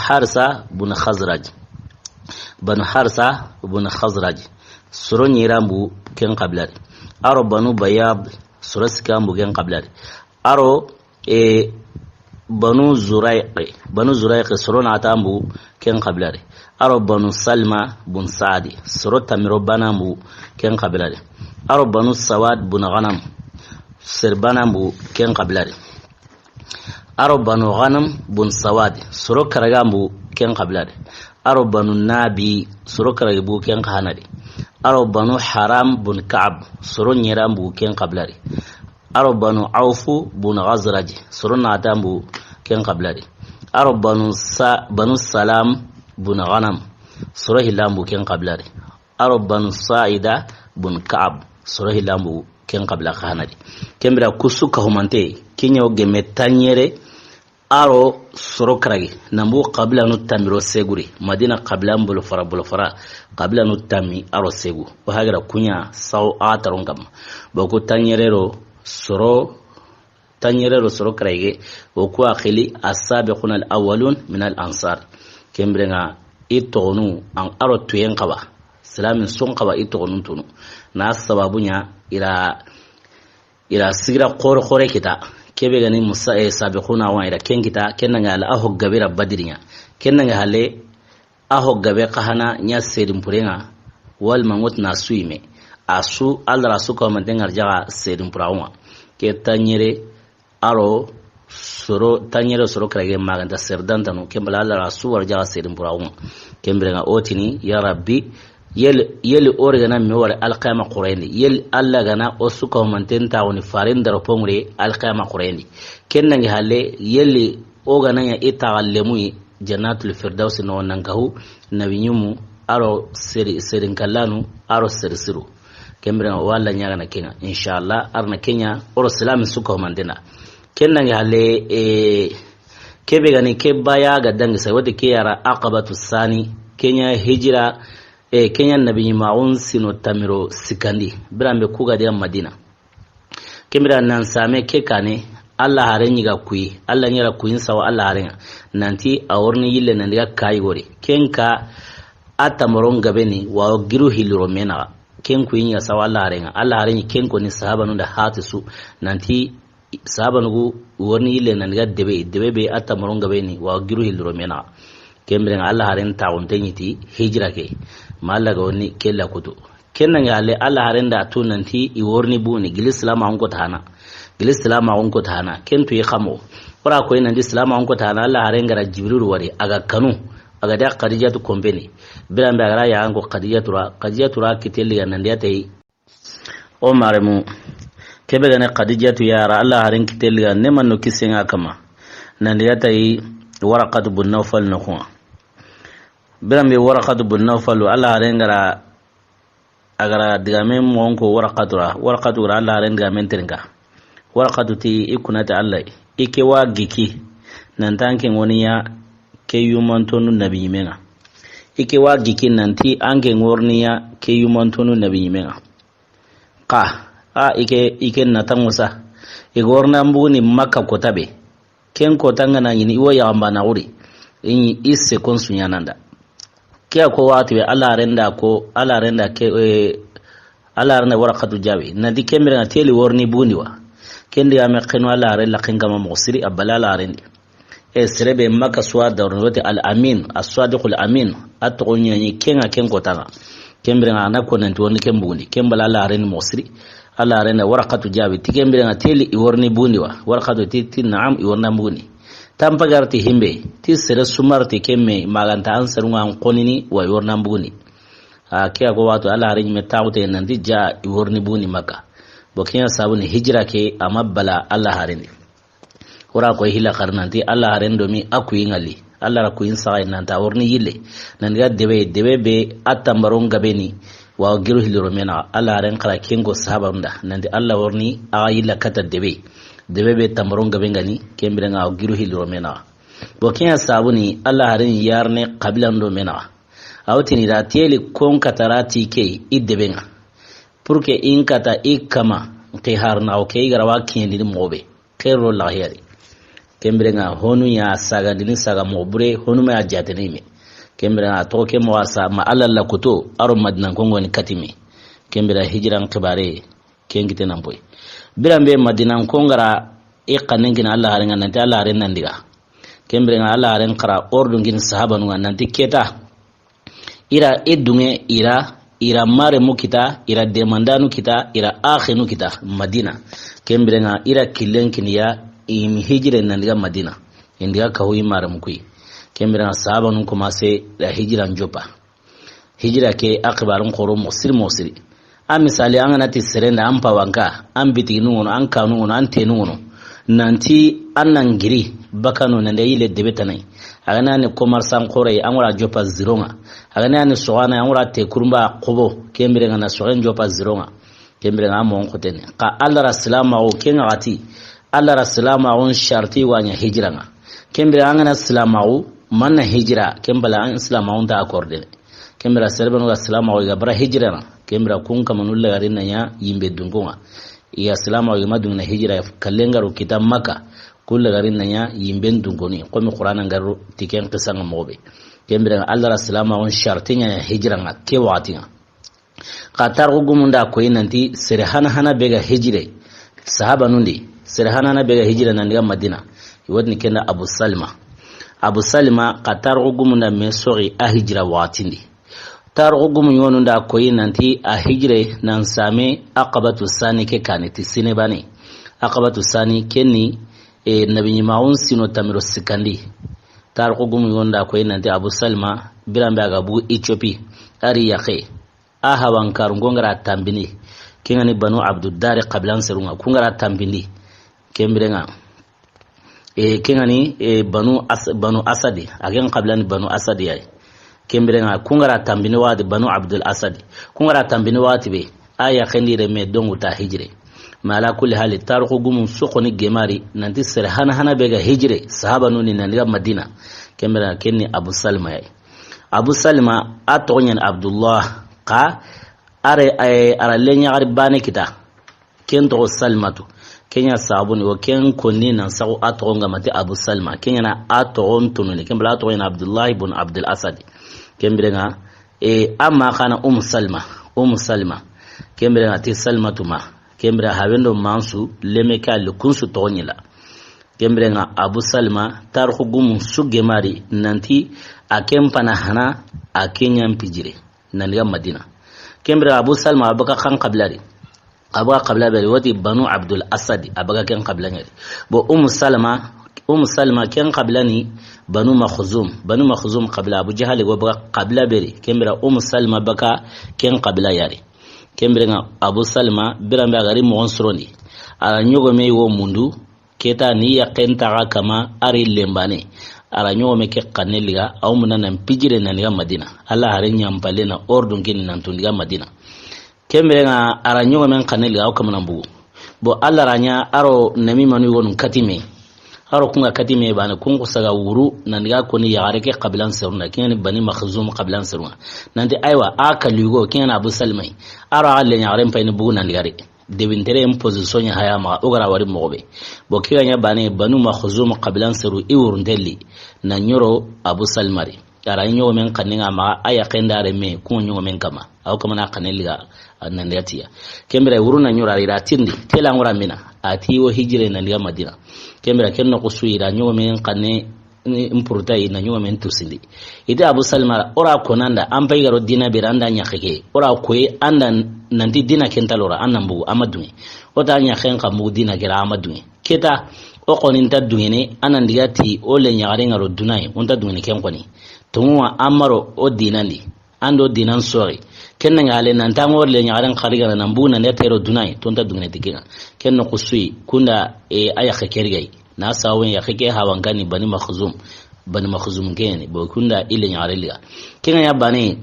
khazraj soro nyirambu ken qablari aro banu bayab soro sikambu ken qablari aro banu zuraiq soro na tambu ken qablari aro banu salma bun saadi soro tamiro banambu ken qablari aro banu sawad bun ghanam sir banambu ken qablari aro banu ghanam bun sawad soro karagambu ken qablari aro banu nabi soro karagibu ken qahanari aro banu haram bun ka'ab soro nyirambu ken qablari aro banu aufu bun ghazraj soro na tambu ken qablari aro banu salam bun ghanam soro hilambu ken qablari aro banu sa'ida bun ka'ab soro hilambu ken qabla khanadi kembira kusuka humante kinyo geme tanyere aro soro karagi nambu qabla no tamiro seguri madina qabla mbulu fara qabla no tami aro segu bahagira kunya saw ataron gam boko tanyerero soro karage oku akhili as-sabiquna al-awwalun min al-ansar kembrenga itonu an aro tuyen qaba salamin sun qaba itonu tunu na sababunya ila sigira khore kita kebe gani musa sabiquna wa ila ken kita kenanga ala aho gabira badirinya kenanga hale aho gabe kahana nya sedin purenga wal mangut na suime asu al rasu ko mantengar jaga sedin purawa ke tanyere aro tanyere soro krage maganta serdantanu kembala al rasu war jaga sedin purawa kembrenga otini ya rabbi yel organa mi wala alqiyama qurayni yel alla gana osuko mantenta woni farin daro pongre alqiyama qurayni kennangi halle yel ogana ya itallemu jannatul firdaus no nangahu nabinyumu aro serin kallanu aro serisiru kembra wala nyaga na kenya inshallah arna kenya oro salam suko mandena kennangi halle kebe gani ke baya ga dangi sai wada ke yara aqabatu sani kenya hijira kenya nabi maun sino tamiro sikandi birambe kuga de madina kembra nan same ke kane Allah haren yiga kuyi Allah nyara kuyin sawa Allah haren nanti aworni yille nan diga kai gore kenka atamoron gabeni wa giru hiliro mena ken kuyin ya sawa Allah haren ken ko ni sahaba no da hatisu nanti sahaba no worni yille nan diga debe be atamoron gabeni wa giru hiliro mena kembren Allah haren taawon tenyiti hijra ke malaga woni kella kudu kennan ya le Allah haren da tunanti I worni buni gilislam an ko tana kentu yi khamo ora ko ina islam an ko tana Allah haren gara jibril wari aga kanu aga da khadijatu kombeni biran da gara ya an ko khadijatura kiteli ya nan da tayi o maremu kebe gane khadijatu ya ra Allah haren kiteli ya ne man no kisenga kama nan da tayi waraqat bun nawfal no ko biran be waraqat bun nawfal Allah haren gara agara digame monko waraqatura Allah haren digamen teringa warqatu ti ikunata Allah ike wa giki nan tanken woni ya ke yumantonu nabi menga ike wa giki nanti ange ngorniya ke yumantonu nabi menga ike natangusa igorna mbuni makka kotabe ken kotanga na yini iwo ya ambana uri in isse konsunya nanda kiya ko watu Allah renda ke Allah renda warqatu jawi nadi kemira na teli worni buniwa kendi ya meqinu ala re la kinga ma musiri abalala arendi serebe maka suwa da rote al amin as-sadiq al amin atqonya ni kenga kengo tanga kembrenga na ko nanti woni kembundi kembala ala arendi musiri ala arendi warqatu jabi tikembrenga teli iworni bundi wa warqatu ti na'am iworna bundi tampagarti himbe ti sere sumarti kemme maganta ansarunga an qonini wa iworna bundi akiya ko wato ala arendi metawte nanti ja iworni bundi maka bokinya sabuni hijra ke amabala Allah harendi ora ko hila karnanti Allah harendo mi akuyi ngali Allah rakuyin saay nanta worni yille nan ga debe be atambaron gabeni wa giru hiliro mena Allah haren kala kengo sahabanda nandi Allah worni ayilla kata debe be tambaron gabengani kembiranga giru hiliro mena bokinya sabuni Allah haren yarne qabilando mena awtini da teli kon katarati ke iddebenga purke in kata ikama ke harna o ke garawa kindi mobe kero la heri kembrenga honu ya saga dini saga mobure honu ma jatene me kembrenga to ke mo wasa ma alalla kuto aro madina kongo ni katimi kembra hijran kibare kengite namboy birambe madina kongara iqanen gina Allah harenga nanti Allah haren nandiga kembrenga Allah haren qara ordu gin sahaba nu nanti keta ira edunge ira mare mukita ira demandanu kita ira akhinu kita madina kembrenga ira kilenkiniya imi hijire nandiga madina indiga kahui mare mukui kembrenga sahaba nun komase la hijira njopa hijira ke akbarun qoro musiri a misali an ganati serenda an pawanka an bitinu ngono an kanu ngono an tenu ngono nanti annan giri bakano nande yile debetanai agana ne commerçant qore an wara jopa zironga agana ne soana an wara te kurumba qobo kembere ngana soen jopa zironga kembere nga mon khotene ka Allah rasulama o kenga ati Allah rasulama on sharti wanya hijra nga kembere nga na salama o manna hijra kembala an islam on ta accorde kembere serbanu rasulama o ga bara hijra na kembere kun kamanulla garin ya yimbe dungonga ya salama o ma dungna hijra kalengaro kitab maka kullu garin ya yimbe dungoni ko mi qur'an ngaro tiken qisanga mobe kembere Allah rasulama on sharti nya hijra nga ke watinga qatar gumunda ko inanti sirhana hana bega hijre sahaba nundi sirhana hana bega hijre nan ga madina wadni kenda abu salma qatar gumunda me sori a hijra watindi tar gumu yonunda ko inanti a hijre nan same aqabatu sani ke kaniti sinebani aqabatu sani kenni nabi maun sino tamiro sikandi tar gumu yonunda ko inanti abu salma birambe aga bu Ethiopia ari yaqe ahawan karungo ngara tambini kingani banu abduddar qablan serunga kungara tambini kembrenga kingani banu asadi agen qablan banu asadi ay kembrenga kungara tambini wadi banu abdul asadi kungara tambini wati be aya khendire me dongu ta hijre mala kulli hali tarqu gumun suqoni gemari nanti sir hana bega hijre sahaba nuni nandiga madina kembrenga kenni abu salma atonyan abdullah ka are lenya bane kita kento salmatu kenya sabuni wa ken konni nan sago atonga mate abu salma kenya na aton tununi kembla aton abdullah ibn abdul asad kembrenga amma kana salma kembrenga ti salmatu ma kembra hawendo mansu lemeka lukunsu tonyila kembrenga abu salma tarhu gum sugemari nanti akempana hana akenyam pijire naniga madina kembra abu salma abaka kan qablari abaka qabla bari wati banu abdul asad abaka kan qablani bo salma kan qablani banu makhzum qabla abu jahal go baka qabla bari kembra salma baka kan qabla yari kembra abu salma birambe gari mo onsroni ala nyogo me wo mundu keta ni yaqenta kama ari lembane ara nyogo me ke kaneliga aw munana pijire naniga madina alla hare nyampale na ordun kin nan tundiga madina kembe nga ara nyogo men kaneliga aw kamana bugu bo alla ranya aro nami manu won katime aro kunga katime bana kungu saga wuru naniga koni yare ke qablan saruna kini bani makhzum qablan saruna nanti aywa akaligo kini abu salmai aro alle nyare mpayni bugu naniga re debintere en position ya haya ma ogara wari mobe bo kiganya bane banu makhzum qablan saru iwurndeli na nyoro abu salmari ara nyogo men kaninga ma aya kendare me ko nyogo men kama aw kama na kaneliga nandatiya kembere wuruna nyora ira tindi tela ngora mina ati wo hijire na liga madina kembere kenno ko suira nyogo men kanne impurta ina nyogo men tusindi ida abu salmara ora konanda ampai garo dina beranda nyakeke ora koe anda nanti dina kentalora annambu amaduni ota nya khenka mu dina gira amaduni keta o qoninta dungene anandigati o le nyaare ngaro dunai onta dungene ken koni tumuwa amaro o dinandi ando dinan sori kenna ngale nan tango le nyaare khariga nan buna ne tero dunai tonta dungene tikinga kenno kusui kunda aya khekergai na sawen ya kheke hawangani bani makhzum gene bo kunda ile nyaare liga kenga ya bani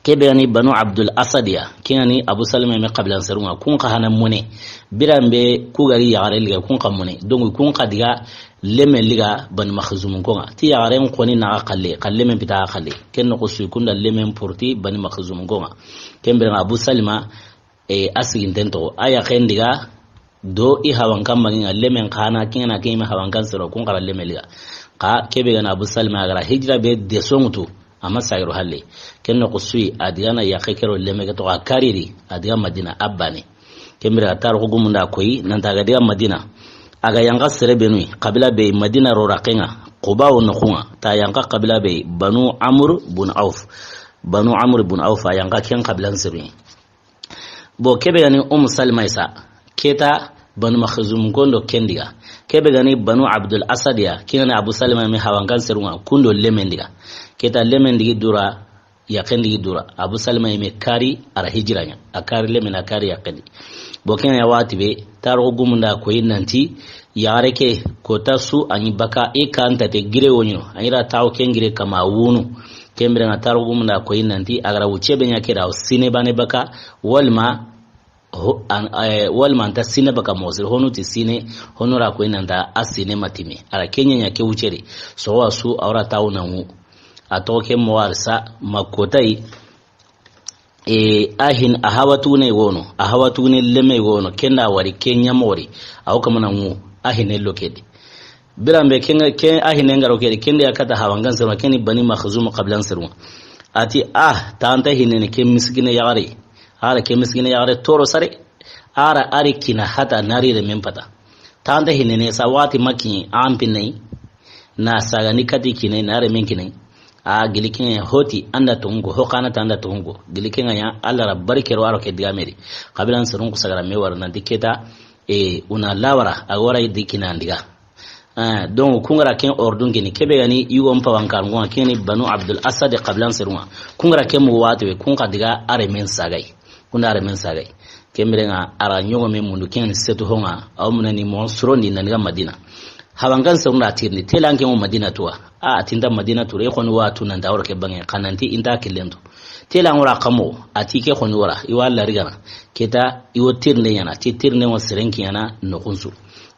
kebeni banu abdul asadiya kinani abu salama me qablan sarunga kun ka hanan mune birambe ku gari yare liga kun ka mune dongu kun ka diga leme liga ban makhzum ko ti yare ko ni na qalle men bita qalle ken ko su kunda leme porti ban makhzum ko kembe abu salima asigin tento aya ken diga do i hawan kan magin leme kana kinana kema hawan kan saro kun ka leme liga ka kebe gana abu salima gara hijra be de songutu amma sayru halle kenno qusui adiyana ya khekero lemega to akariri adiga madina abane kemira tar ko gumunda koyi nan taga diga madina aga yanga serebenu qabila be madina ro raqenga quba won khunga ta yanga qabila be banu amr ibn auf yanga ken qabilan sirri bo kebe yani salma isa keta banu makhzum gondo kendiga kebe gani banu abdul asadiya kinani abu salma me hawangan sirunga kundo lemendiga keta lemendigi dura yakendigi dura abu salma me kari ara hijranya akari lemen akari yakendi boken ya watibe taro gumunda ko yinanti yareke kota su anyi baka e kanta te gire wonyo anyira taw kengire kama wunu kembre na taro gumunda ko yinanti agara wuchebe nya keda sine bane baka walma wal man ta sine baka mosir honu ti sine honora ko inanda asine matime ara kenya nya ke wucere so wasu awra tauna mu atoke mo warsa makotai ahin ahawatu ne wono ahawatu ne leme wono kenda wari kenya mori aw kamana mu ahine lokedi birambe ken ahine ngaro kedi kende yakata hawangan sama keni bani makhzum qablan sirwa ati tanta hinene ke miskine yagare ara ke miskine yagare toro sare ara ari kina hata nari re mempata tanta hinene sawati maki ampinai na sagani kati kinai nare menkinai gilikin hoti anda tungo hokana tanda tungo gilikin ya Allah rabbar kero aro ke digameri kabilan surun ku sagara mewar nan diketa una lawara agora dikina ndiga donc kungara ken ordun gini kebe gani yugon pawankar ngwa keni banu abdul asad qablan sirwa kungara ken mu watwe kunga diga are men sagai kunda are men sagai kemrenga ara nyongo men mundu ken setu honga aw munani mo suroni naniga madina hawangan sirna tirni telanke mo madina tuwa atinda madina ture khoni watu nan dawra ke bangi kananti inta kilendo telan wara kamo atike khoni wara iwalla rigana keta iwo tirne yana tirne mo sirenki yana no kunsu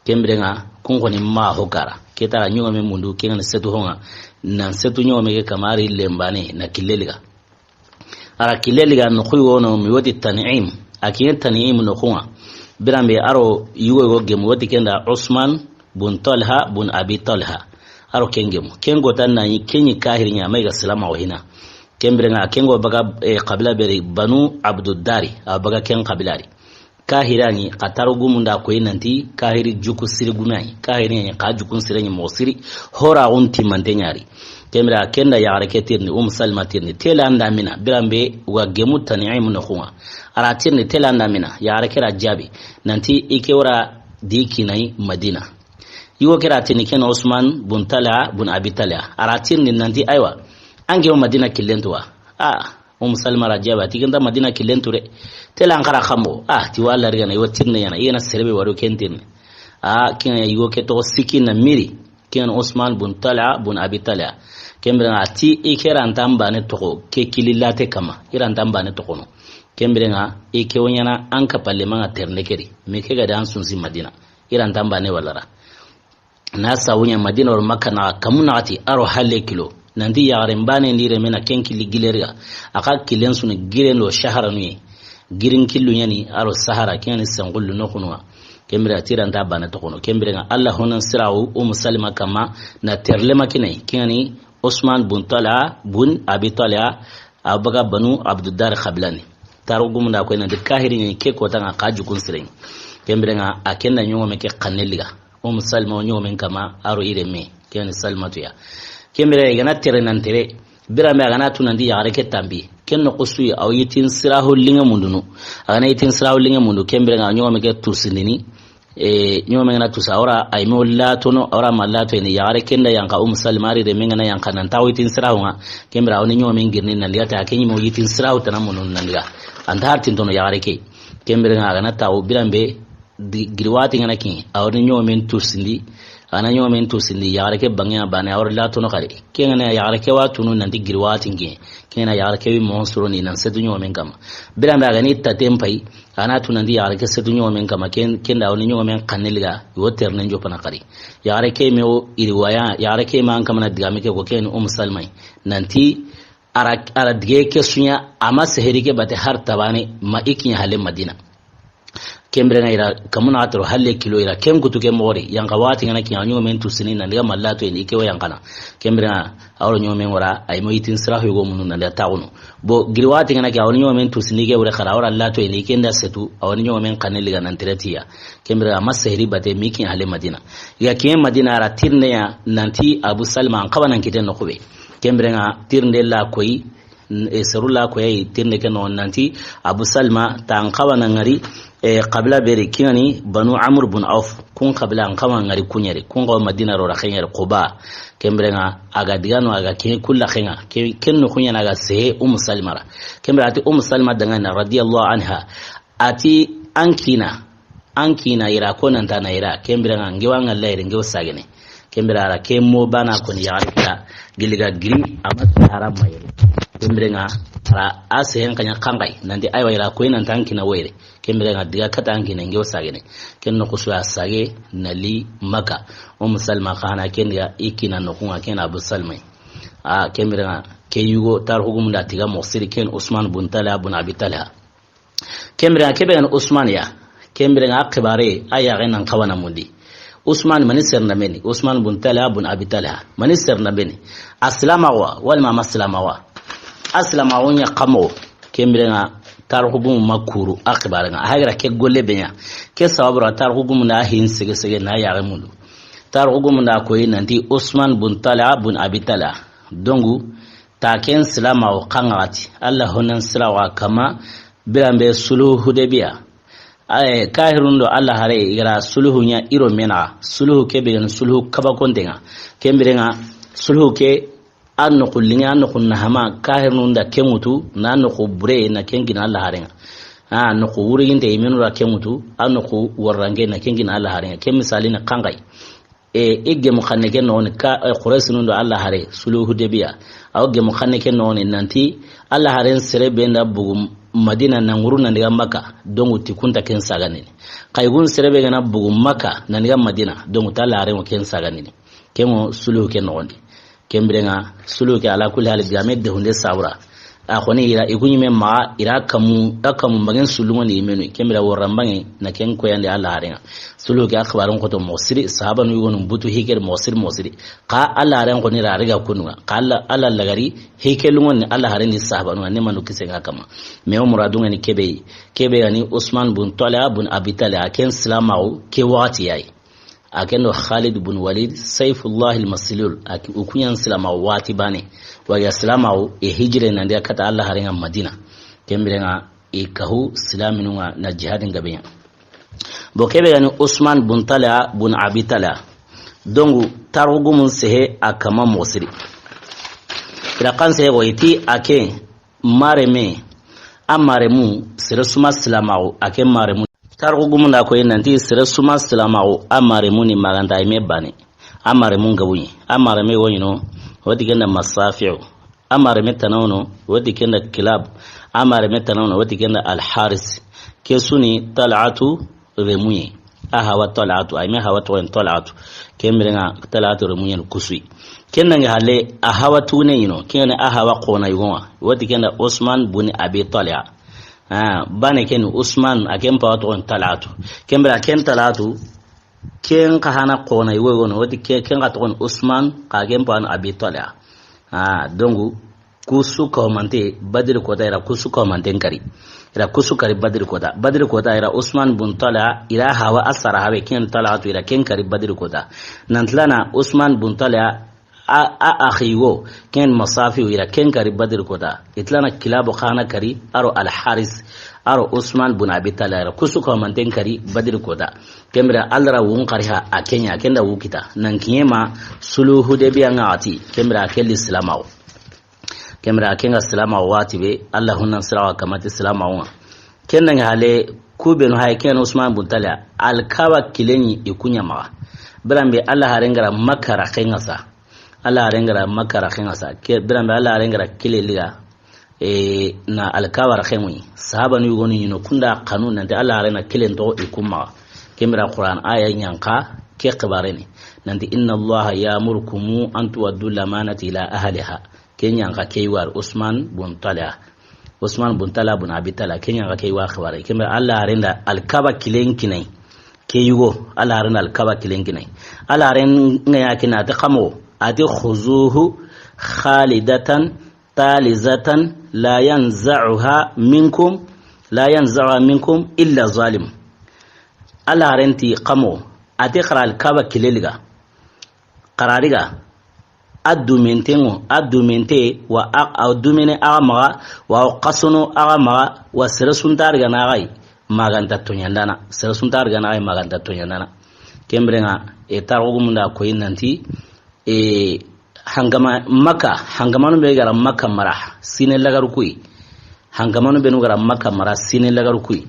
kembrenga kungoni ma hokara keta nyongo me mundu kenga setu honga nan setu nyongo me kamari lembane na kileliga ara kileliga no khuyo no mi wodi tan'im akiyen tan'im no khuma birambe aro yugo gem wodi kenda Usman bun Talha bun Abi Talha aro kengemu kengo tan na kenyi kahirinya mai ga salama wahina kembrenga kengo baga qabila beri banu Abduddari abaga ken qabilari kahirani qatarugu munda ko inanti kahiri juku sirgunai kahiri ka jukun sirenyi mosiri hora unti mantenyari kembra kenda ya hareketirni Salma tirni tela andamina birambe wa gemu tan'im no khuma ara tirni tela andamina ya harekera jabi nanti ikewra dikinai Madina yugo kira tini ken Usman bun Talha bun Abi Talha ara tirni nanti aywa ange Madina kilentwa Salma rajaba tigenda Madina kilenture tela ankara khambo ti wala rigana yotirne yana yena serbe waro kentin ken yugo keto sikina miri ken Usman bun Talha bun Abi Talha kembrenga ati ikera ntamba ne toko ke kililate kama ira ntamba ne toko no kembrenga ike wonyana anka palle manga ternekeri meke ga dan sunsi Madina ira ntamba ne walara na sawunya Madina or Makka na kamuna ati aro halle kilo nandi yare mbane ndire mena kenki ligilerga aka kilensu ne gireno shahara nuye girin killu yani aro sahara kiyani sangullu no kunwa kembere atira nda bana to kono kembere nga Allah honan sirawu Salma kama na terlema kinai kiyani Usman bun Talha bun Abi Talha abaga banu Abduddar khablani tarugum da ko ina de kahiri ne ke ko tanga kaju kun sirin kembere nga akenna nyongo meke kaneliga Salma nyongo men kama aro ire me kiyani Salma tuya kembere gana tere nan tere birame gana tunandi yare ke tambi kenno qusuyi aw yitin sirahu linga mundunu agana yitin sirahu linga mundu kembere nga nyoma ke tusindini nyoma ngana tusawra ay mo latono awra malato ni yare kenda yanka Salma ri de mengana yanka nan taw yitin sirahu nga kembere awni nyoma ngirni nan liata akenyi mo yitin sirahu tanamunun nan liga anda hartin tono yare ke kembere nga gana taw birambe girwati ngana ki awni nyoma tusindi ana nyomen to sindi yare ke bangya bana awr la to no kare kengana yare ke watu no nanti girwati nge kena yare ke monstro ni nan sedu nyomen kama bila mba gani tatempai ana to nandi yare ke sedu nyomen kama kenda awni nyomen kanelga yoter nan jo pana kare yare ke mewo iriwaya yare ke man kama na digame ke ko ken Salmai nanti ara dige ke sunya ama seheri ke bate har tabane ma ikin hale Madina kembrenga ira kamuna atro halle kilo ira kem kutuke mori yanga wati ngana kiyanyo men tusini na ndiga mallato ni ikewa yankana kembrenga awro nyomen wara ay mo yitin sirahu go munun na taawno bo girwati ngana ki awro nyomen tusini ke wura khara awra lato ni kenda setu awro nyomen kaneliga nan tiratiya kembrenga masahiri bate miki halle Madina ya kem Madina ara tirne ya nanti Abu Salma an kabanan kiten no kube kembrenga tirnde la koyi serula koyi tirne ke no nanti Abu Salma tan kabanan ngari qabla beri kinani banu Amr bun Auf kun qabla an kama ngari kunyere kun go Madina ro rakhenyere Quba kembrenga aga digano aga ken kulla khenga ken no kunyana aga se Salma kembra ati Salma dangana radiyallahu anha ati ankina ira konan ta na ira kembrenga ngiwanga laire ngiw sagene kembra ara kemmo bana kon yaarita giliga giri amat haram mayere kembrenga ra asen kanya kangai nandi aywa ira ko ina tanki na were kembere nga diga kata anki na ngew sagene ken no kuswa sage nali maka salma khana ken ya ikina no kunga ken abu salmai kembere nga ke yugo tar hugum da tiga mosiri ken usman bun talha bun abi talha kembere nga kebe nga usman ya kembere nga akbare aya genan kawana mundi usman manisir na meni usman bun talha bun abi talha manisir na beni aslama wa wal ma maslama wa aslama wonya qamo kembere nga tar hugum makuru akbare nga hagira ke golle benya ke sababra tar hugum na hin sege sege na ya mundu tar hugum na ko nanti usman bun talha bun abi talha dongu taken silama o kangati Allah honan silawa kama birambe suluhu hudebiya ay kahirundo Allah hare ira suluhu nya iro mena suluhu ke be suluhu kaba kondenga kembirenga suluhu ke anno kullinga anno kunna hama kahirunda kemutu na anno ko bure na kengina Allah harenga no ko wuri inde imenu ra kemutu anno ko warrange na kengina Allah harenga kem misali na kangai igge mu khanneke non ka quraysh nundo Allah hare suluhu debiya awge mu khanneke non nanti Allah haren sere benda bugum madina na nguruna ndiga maka dongu tikunta ken saganini kaygun sere be gana bugum maka na ndiga madina dongu tala hare mo ken saganini kemo suluhu ken nondi kembrenga suluhu ke ala kulli hal biamed de hunde sawra akhoni ira igunyime ma ira kamu bangen sulungo ni imenu kembra worambange na ken ko yande Allah harenga sulu ke akhbarun ko to mosiri sahaba nu yonu butu hiker mosiri ka Allah haren ko ni ra riga kunwa ka Allah lagari hikelungon ni Allah haren ni sahaba nu ne manu kisenga kama me muradunga ni kebe yani Usman bun Talha bun Abi Talha ken salamahu ke wati yayi akendo Khalid bun Walid Saifullah al-Maslul ukunyan salama wati bane wa ya salama hijre na ndia kata Allah harenga Madina kembirenga kahu silaminu na jihadin gabeya bokebe yani Usman bun Talha bun Abi Talha dongu tarugumun sehe akama mosiri ila kanse goiti ake mareme amaremu sirsuma salama ake maremu tarugum da ko nanti sere suma salamawo amare muni maganda ime bane amare mun gabunyi amare me wonino wadi ganda masafi'u amare me tanawno wadi ganda kilab amare me tanawno wadi ganda al haris ke suni tal'atu remunyi ahawa tal'atu ime hawa to en tal'atu kemrenga tal'atu remunyi kusui kenanga hale ahawa tune yino kenga ahawa qona yuwa wadi ganda Usman bun Abi Talha bane ken Usman akem pawato on talatu kembra ken talatu ken kahana qona iwe wono wadi ken ga ton Usman ka kem pan Abi Talha dongu kusu ko mante Badr ko daira kusu ko mante kari ira kusu kari Badr ko daira Usman bun Talha ira hawa asara hawe ken talatu ira ken kari Badr ko da nantlana Usman bun Talha akhiwo ken masafi ira ken kari Badr kota itlana kilabu khana kari aro al haris aro Usman bun Abi Talha kusu ko manten kari Badr kota kemra alra wun qariha akenya kenda wukita nan kiyema suluhu de biya ngati kemra kel islamaw kemra kenga islamaw wati be Allah hunnan sirawa kamati islamaw kenna hale kubenu hay ken Usman bun Talha al kawa kileni ikunya ma brambe Allah harengara makara kengasa Allah rengara makara khengasa ke birambe Allah rengara kileliga na alkawar khemui sahaba nu gonu yino kunda kanun nante Allah rena kilento ikumma kemira Qur'an aya nyanka ke khibareni nanti inna Allah ya'murukum an tuwaddu lamanati ila ahliha kenyanka keywar Usman bun Talha bun Abi Talha kenyanka keywar khibare kemira Allah renda alkaba kilenkinai keyugo Allah renda alkaba kilenkinai Allah ren ngaya kina ta khamo ati khuzuhu khalidatan talizatan la yanza'uha minkum illa zalim ala renti qamo ati kharal kaba kileliga qarariga addumente wa addumene agama wa qasunu agama wa sirasuntar ganagai maganta tonyandana kembrenga tarugumunda koyinanti hangamanu be gara makka mara sine lagaru kuy hangamanu be no gara makka mara sine lagaru kuy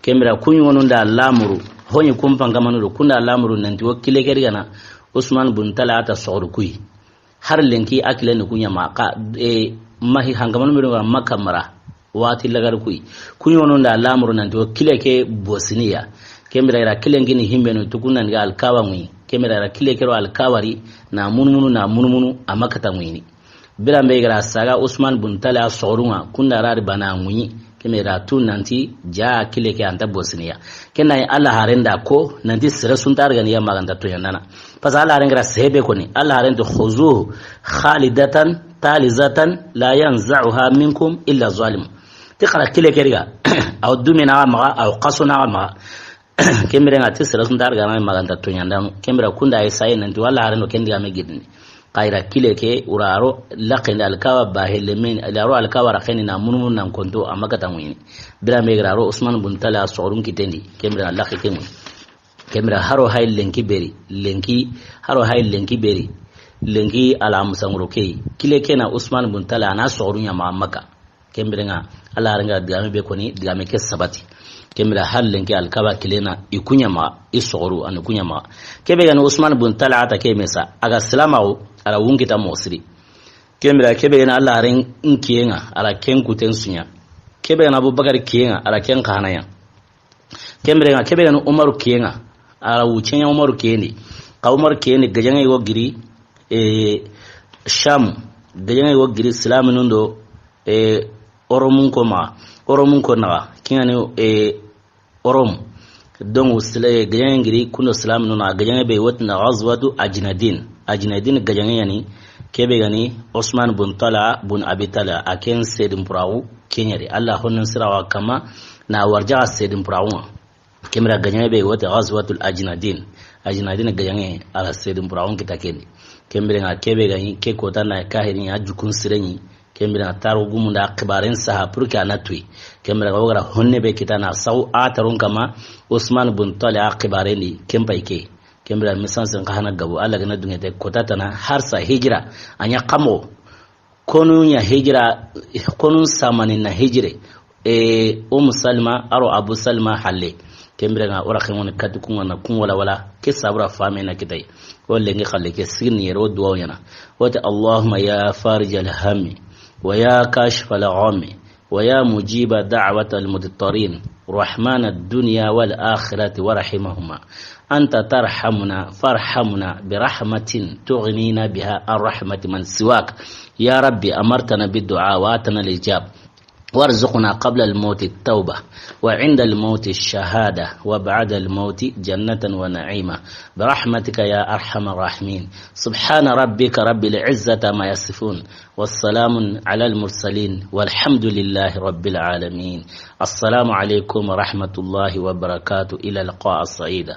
kembra kunyonu nda lamuru honyi kumpangamanu do kunda lamuru nanti wakile kerigana Usman bun Talha ta sawru kuy har lenki akile ne kunya ma ka mahi hangaman mi ga makamara wati lagar kuy kunyono nda lamuru nan to kile ke bosniya kembira ira kile ngini himbe no tukunan ga alkawa ngui kembira ira kile kero alkawari na munmunu amakata ngui bila mbegara saga Usman bin Tala sorunga kunda rari bana ngui kembira tun nanti ja kile ke anta bosniya kenai Allah harenda ko nanti sira sun targa ni maganta to yanana pasa Allah harengra sebe koni Allah harendo khuzuhu khalidatan talizatan la yanza'uha minkum illa zalim tikara kile keriga aw dumina ma aw qasuna ma kembere ngati sira sun targa na maganta to yandam kembera kunda ay sai nanti wala harendo kendiga me gidni kaira kile ke uraro laqin alkawa bahelemin alaro alkawa rakhini na munmun nan konto amakata ngini bila megraro Usman bin Tala sorun kitendi kembera laqi kemu kembera haro hay lenki beri lenki ala musanguroke kile kena Usman bin Tala na sorun ya mamaka kembera nga ala ranga digame be koni digame ke sabati kembera hal lenki alkawa kilena ikunya ma isoru an kunya ma kebe ga Usman bin Tala ata ke mesa aga salamawo ala wungita mosiri kembera kebe na Allah ren inkiyenga ala ken kuten sunya kebe na Abubakar kiyenga ala ken kanaya kembera kebe na Umar kiyenga ala wucenya Umar kiyeni ka Umar kiyeni gajanga yo giri Sham gajanga yo giri Islam nundo oromun ko na kingani orom don usle gajanga giri kuno Islam nuna gajanga be wotna ghazwatu ajnadin gajanga yani kebe gani Usman bin Tala bin Abi Tala aken sedin prawu kenyari Allah honnan sirawa kama na warja sedin prawu kemera gajanga be wota ghazwatul ajnadin gajanga ala sedin prawu kitakeni kembere nga kebe gani ke kota na kahini ajukun sirenyi kembere na taru gumunda akbaren saha purka natui kembere ga wogara honne be kitana saw atarun kama Usman bin Tala akbareni kempaike kembra misansen kahana gabu Allah gana dungete kotatana harsa hijra anya kamo konunya hijra konun samani na hijre Salma aro Abu Salma halle kembra nga ora khimon katukun na kun wala ke sabra fame na kitai wala ngi khalle ke signi ro duwa yana wata Allahumma ya farijal hammi wa ya kashfal ghammi wa ya mujiba da'watal mudattarin rahman ad-dunya wal akhirati wa rahimahuma أنت ترحمنا فارحمنا برحمة تغنينا بها عن رحمة من سواك يا ربي أمرتنا بالدعاء وآتنا الإجاب وارزقنا قبل الموت التوبة وعند الموت الشهادة وبعد الموت جنة ونعيمة برحمتك يا أرحم الراحمين سبحان ربك رب العزة ما يصفون والسلام على المرسلين والحمد لله رب العالمين السلام عليكم ورحمة الله وبركاته إلى اللقاء السعيد